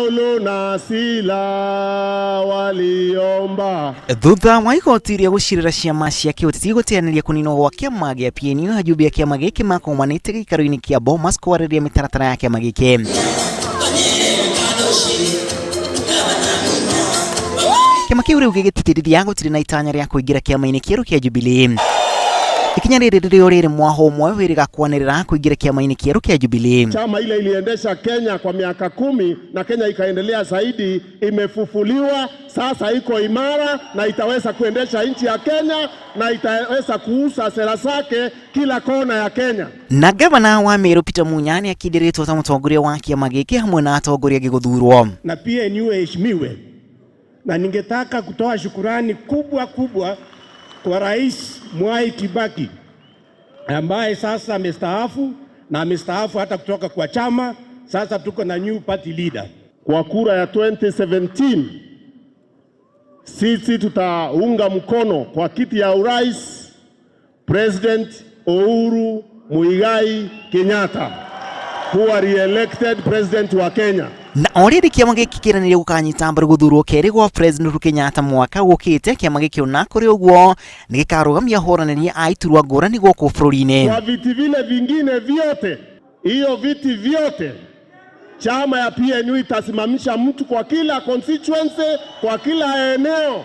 Paulo na Sila waliomba. Thutha wa igoti rĩa gũcirĩra ciama cia kĩũteti gũteanĩria kũninwo gwa kĩama gĩa PNU, ajumbe a kĩama gĩkĩ makomanĩte gĩikaro-inĩ kĩa Bomas kwarĩrĩria mĩtaratara ya kĩama gĩkĩ. Kĩama kĩu rĩu gĩgĩtĩtĩrithia gũtirĩ na itanya rĩa kũingĩra kĩama-inĩ kĩerũ kĩa Jubilee. Ikinya rĩrĩ rĩrĩo rĩrĩ mwaho ũmwe wĩrĩga kwanĩrĩra kũingĩra kĩama-inĩ kĩerũ kĩa Jubilee. Chama ile iliendesha Kenya kwa miaka 10 na Kenya ikaendelea zaidi, imefufuliwa sasa, iko imara na itaweza kuendesha nchi ya Kenya na itaweza kuuza sera zake kila kona ya Kenya. Na gavana wa Meru Peter Munyani akidiretwo ta mũtongoria wa kĩama gĩkĩ hamwe na atongoria gĩgũthurwo. Na PNU heshimiwe. Na ningetaka kutoa shukurani kubwa kwa Rais Mwai Kibaki ambaye sasa amestaafu, na amestaafu hata kutoka kwa chama. Sasa tuko na new party leader. Kwa kura ya 2017 sisi tutaunga mkono kwa kiti ya urais President Uhuru Muigai Kenyatta, who are re-elected president wa Kenya. Na already kĩama gĩkĩ kĩranĩire gũkanyita mbaru gũthurwo kerĩ gwa President Uhuru Kenyatta mwaka gũkĩte. Kĩama gĩkĩ ona kũrĩ ũguo nĩ gĩkarũgamia ahoranĩria a iturwa ngũrani gũkũ bũrũri-inĩ. Kwa viti vile vingine vyote, hiyo viti vyote chama ya PNU itasimamisha mtu kwa kila constituency, kwa kila eneo,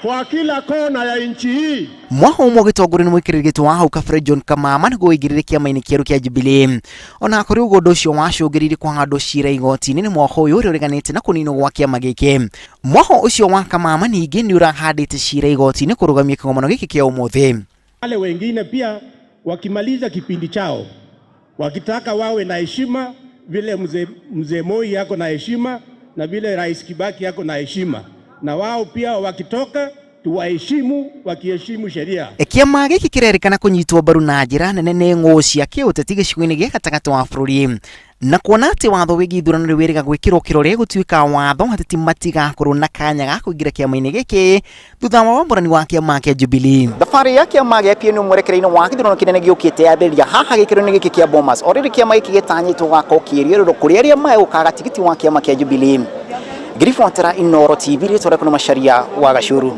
kwa kila kona ya nchi hii. Mwaho ũmwe gĩtongoria nĩ mũikarĩri wa hau kabere John Kamama nĩguo aingĩrĩre kĩama-inĩ kĩerũ kĩa Jubilee. Ona kũrĩ ũguo ũndũ ũcio wacũngĩrĩirie kũhandwo cira igoti-inĩ nĩ mwaho ũyũ ũrĩa ũreganĩte na kũninwo gwa kĩama gĩkĩ. Mwaho ũcio wa Kamama ningĩ nĩ ũrahandĩte cira igoti-inĩ kũrũgamia kĩgomano gĩkĩ kĩa ũmũthĩ. Wale wengine pia wakimaliza kipindi chao, wakitaka wawe na heshima vile mzee Moi yako na heshima na vile Rais Kibaki yako na heshima, na wao pia wakitoka tuwaheshimu wakiheshimu sheria. Kĩama gĩkĩ kĩrerĩkana kũnyitwo mbaru na njĩra nene nĩ ng'ũ cia kĩũteti gĩcigo-inĩ gĩa gatagatĩ wa bũrũri, na kuona atĩ watho wĩgiĩ ithurano nĩ wĩrĩga gwĩkĩrwo kĩrore gũtuĩka watho, ateti matigakorwo na kanya ga kũingĩra kĩama-inĩ gĩkĩ thutha wa wamũrani wa kĩama kĩa Jubilee. Thabarĩ ya kĩama gĩa PNU mwerekereinie wa gĩthurano kĩnene gĩũkĩte yambĩrĩria haha gĩkĩro-inĩ gĩkĩ kĩa Bomas. Already kĩama gĩkĩ gĩtanyĩtwo gũgakorwo kĩrĩũrũrũ kũrĩ arĩa magũkaga tigiti wa kĩama kĩa Jubilee. Ngiribuatĩra Inooro TV rĩtwa rĩakwa nĩ Macharia wa Gacũrũ.